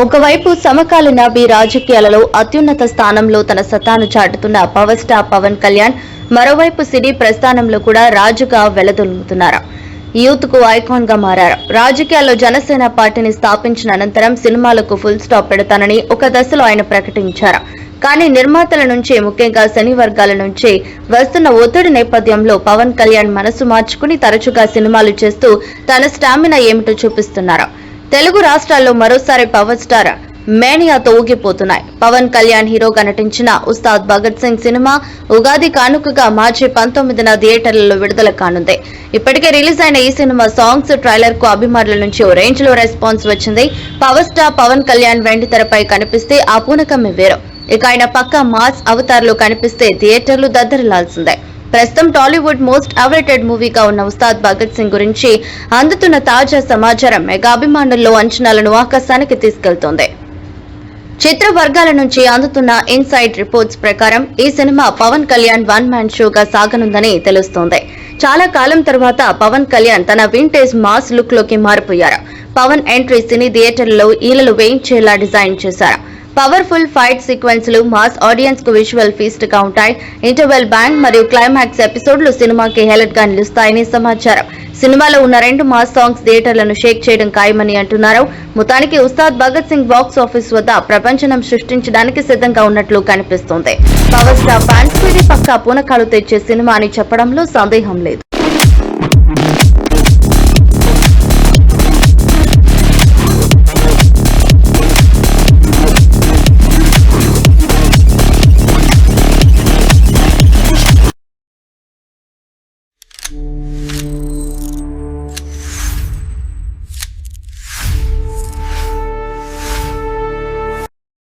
ఒకవైపు సమకాలీన రాజకీయాలలో అత్యున్నత స్థానంలో తన సత్తాను చాటుతున్న పవర్ స్టార్ పవన్ కళ్యాణ్ మరోవైపు సినీ ప్రస్థానంలో కూడా రాజుగా వెలదొలుముతున్నారు. యూత్ కు ఐకాన్ గా మారారు. రాజకీయాల్లో జనసేన పార్టీని స్థాపించిన అనంతరం సినిమాలకు ఫుల్ స్టాప్ పెడతానని ఒక దశలో ఆయన ప్రకటించారు. కానీ నిర్మాతల నుంచి, ముఖ్యంగా సినీ వర్గాల నుంచి వస్తున్న ఒత్తిడి నేపథ్యంలో పవన్ కళ్యాణ్ మనసు మార్చుకుని తరచుగా సినిమాలు చేస్తూ తన స్టామినా ఏమిటో చూపిస్తున్నారు. తెలుగు రాష్ట్రాల్లో మరోసారి పవర్ స్టార్ మేనియాతో ఊగిపోతున్నాయి. పవన్ కళ్యాణ్ హీరోగా నటించిన ఉస్తాద్ భగత్ సింగ్ సినిమా ఉగాది కానుకగా మార్చి 19న థియేటర్లలో విడుదల కానుంది. ఇప్పటికే రిలీజ్ అయిన ఈ సినిమా సాంగ్స్, ట్రైలర్ కు అభిమానుల నుంచి ఓ రేంజ్ లో రెస్పాన్స్ వచ్చింది. పవర్ స్టార్ పవన్ కళ్యాణ్ వెండి తెరపై కనిపిస్తే ఆ పూనకమే వేరు. ఇక ఆయన పక్కా మాస్ అవతార్లో కనిపిస్తే థియేటర్లు దద్దరిల్లాల్సిందే. ప్రస్తుతం టాలీవుడ్ మోస్ట్ అవైటెడ్ మూవీగా ఉన్న ఉస్తాద్ భగత్ సింగ్ గురించి అందుతున్న తాజా సమాచారం మెగా అభిమానుల్లో అంచనాలను ఆకాశానికి తీసుకెళ్తోంది. చిత్ర వర్గాల నుంచి అందుతున్న ఇన్సైడ్ రిపోర్ట్స్ ప్రకారం ఈ సినిమా పవన్ కళ్యాణ్ వన్ మ్యాన్ షోగా సాగనుందని తెలుస్తోంది. చాలా కాలం తర్వాత పవన్ కళ్యాణ్ తన వింటేజ్ మాస్ లుక్ లోకి మారిపోయారు. పవన్ ఎంట్రీ సినీ థియేటర్లలో ఈలలు వేయించేలా డిజైన్ చేశారు. పవర్ఫుల్ ఫైట్ సీక్వెన్స్లు మాస్ ఆడియన్స్ కు విజువల్ ఫీస్ట్ గా ఉంటాయి. ఇంటర్వెల్ బ్యాంగ్ మరియు క్లైమాక్స్ ఎపిసోడ్లు సినిమాకి హైలైట్ గా నిలుస్తాయని సమాచారం. సినిమాలో ఉన్న 2 మాస్ సాంగ్స్ థియేటర్లను షేక్ చేయడం ఖాయమని అంటున్నారు. మొత్తానికి ఉస్తాద్ భగత్ సింగ్ బాక్స్ ఆఫీస్ వద్ద ప్రపంచనం సృష్టించడానికి సిద్ధంగా ఉన్నట్లు కనిపిస్తోంది. పవర్ స్టార్ ఫ్యాన్స్ పక్కా పూనకాలు తెచ్చే సినిమా అని చెప్పడంలో సందేహం లేదు.